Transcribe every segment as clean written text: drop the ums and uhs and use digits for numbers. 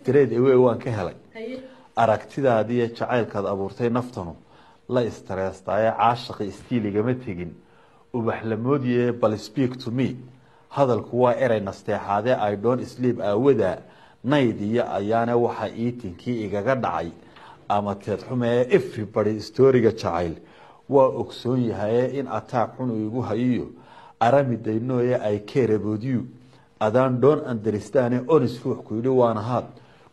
straight away waan ka helay aragtidaadii jacaylkaad abuurtay naftanu la istreestaaye caashaqi istiiligama tegin ubax la moodiye bal speak to me hadalku waa eray nasteexaade I don't sleep aawada nayd iyo ayaana waxa iitinkii igaga dhacay ama teed xumee everybody storyga jacayl waa ogsoon yahay in attack xun igu hayo aramidaynoye I care about you adaan don't understand honest ruux ku yidhi waan ahaad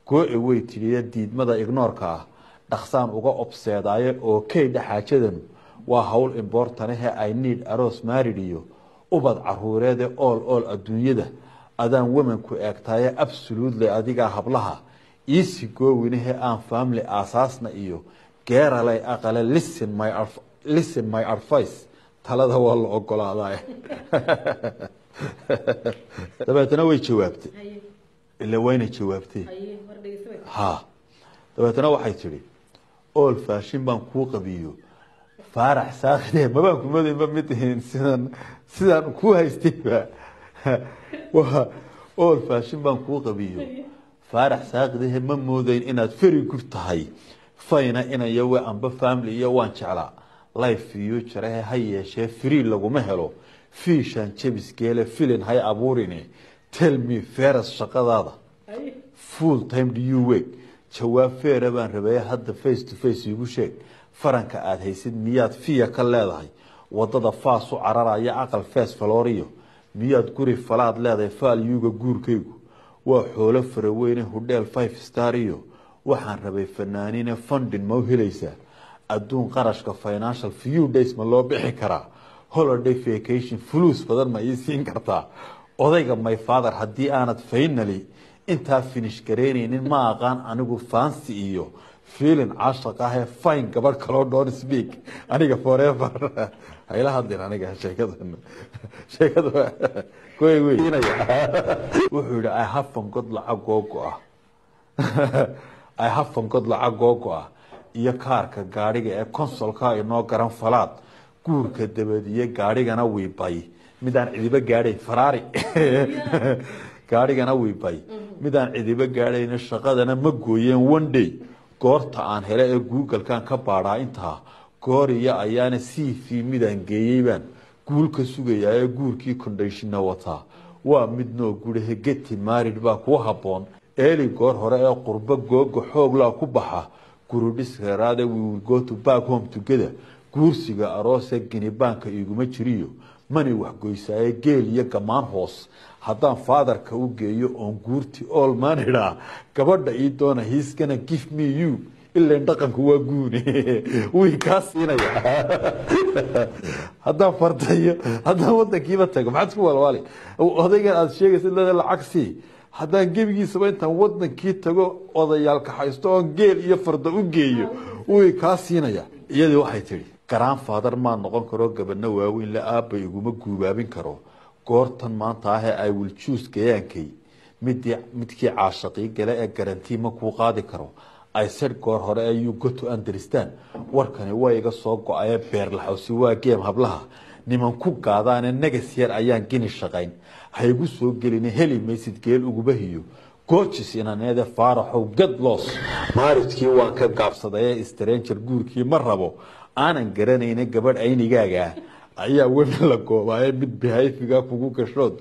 go away tiriya diidmada ignoorka ah dhaqsaan uga obseedaaye oo kay dhaxaajadan waa hawl important I need aroos married iyo ubad caruureed all adduunyada adaan woman ku eegtaaye absolutely adiga hablaha easy going aan family asaasna iyo geeralay aqale listen my advice talada waa la ogolaaday dabeetana way jawaabtay ila wayna jawaabtay ha dabeetana waxay tiri all fashion baan ku qabiyo faarax saaqide ma baan ku maday mideen sidan ku haystay waa all fashion baan ku qabiyo faarax saaqide ma moodayn inaad very good tahay fayna inayo way amba family iyo waan jeclaa life iyo jaraha hayeeshee free laguma helo fiishan jabis geele filin hay abuurine tell me fairest shaqadaada full time do you work jawaab feera baan rabay hadda face to face igu sheeg faranka aad haysid miyaad fiya ka leedahay wadada faas u cararaya aqal face floriyo miyaad guri falaad leedahay faalyuga guurkaygu waa xoolo faraweyne hotel 5 star iyo waxaan rabay fanaaniin funding ma helaysa adduun qarashka financial few days ma loo bixi karaa holiday vacation flus badan ma ii siin kartaa odayga my father haddii aanad finally intaa finish gareynaynin ma aqaan anigu fancy iyo feeling caashaq ah fine gabadh kaloo don't speak aniga forever hayla hadin aniga sheekada koy wuxuu yidhi I have forgot lacag googo ah I have forgot lacag googo ah iyo kaarka gaariga ee consolka inoo garan falaad guurka dabadiye gaarigana wiibay midaan cidiba gaadhay Ferrari gaarigana wiibay midaan cidiba gaadhayna shaqadana ma gooyeen one day goorta aan helay ee Google-kan ka baaraa intaa gooriya ayaana CV midaan geeyayban guulka sugaya ee guurkii condition wata waa mid noo gurahe get married ba ku haboon eeli goor hore ee qurba googo xoog la ku baxa gurudhis reeraade we will go to back home together guursiga aroose ginibaanka iguma jiriyo mani wax goysaaye geel iyo gamaan hoos haddaan fatherka u geeyo oon guurti all manida gabadha ii doona he's gonna give me you ilaa dhaqanku waa guuni way ka siinaya haddaan fartayo haddaan wadankiiba tago maxaad ku walwali odaygan aad sheegaysid lacag sii haddaan gebigiisaba intaan wadankii tago odayaalka haysto oon geel iyo farda u geeyo way ka siinaya iyadii waxay tiri grandfather ma noqon karo gabadhna waaweyn la aabay iguma guubaabin karo goortan maanta ah I will choose gayaankay midkii caashaqii gale ee guarantee ma ku qaadi karo I said goor hore you got to understand warkani way iga soo go'ay beer la xawsi waa game hablaha niman ku qaadaan nagas yar ayaan gini shaqayn haygu soo gelin heli maysid geel ugu bahiyo coaches inaanada faaraxow get loss maaridkii waan ka gaabsaday stranger guurkii ma rabo aanan garanayna gabadh aynigaaga ayaa weyn la goobay mid behayfiga kugu gashood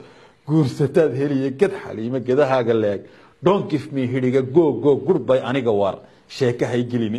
guursataad heliye gad xaliima gadahaaga leeg don't give me hiriga go goodbye aniga war sheeka hay gelin